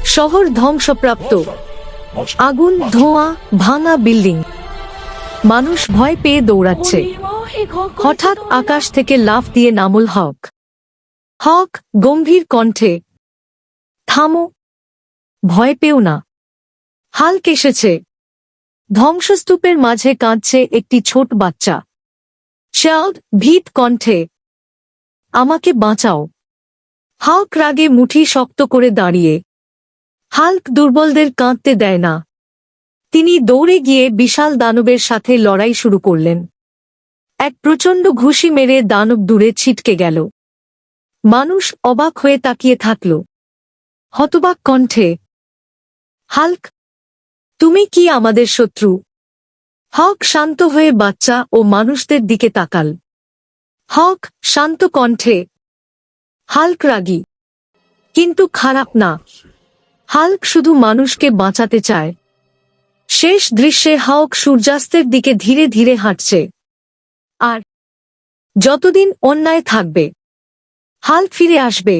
শহর ধ্বংসপ্রাপ্ত, আগুন, ধোঁয়া, ভাঙা বিল্ডিং। মানুষ ভয় পেয়ে দৌড়াচ্ছে। হঠাৎ আকাশ থেকে লাফ দিয়ে নামল হক। হক গম্ভীর কণ্ঠে, থামো, ভয় পেও না, হাল্ক এসেছে। ধ্বংসস্তূপের মাঝে কাঁদছে একটি ছোট বাচ্চা। শাল্ক ভীত কণ্ঠে, আমাকে বাঁচাও। হাল্ক রাগে মুঠি শক্ত করে দাঁড়িয়ে। হাল্ক দুর্বলদের কাঁদতে দেয় না। তিনি দৌড়ে গিয়ে বিশাল দানবের সাথে লড়াই শুরু করলেন। এক প্রচণ্ড ঘুষি মেরে দানব দূরে ছিটকে গেল। মানুষ অবাক হয়ে তাকিয়ে থাকল। হতবাক কণ্ঠে, হাল্ক, তুমি কি আমাদের শত্রু? হক শান্ত হয়ে বাচ্চা ও মানুষদের দিকে তাকাল। হক শান্ত কণ্ঠে, হাল্ক রাগী, কিন্তু খারাপ না। হাল্ক শুধু মানুষকে বাঁচাতে চায়। শেষ দৃশ্যে হক সূর্যাস্তের দিকে ধীরে ধীরে হাঁটছে। আর যতদিন অন্যায় থাকবে, হাল্ক ফিরে আসবে।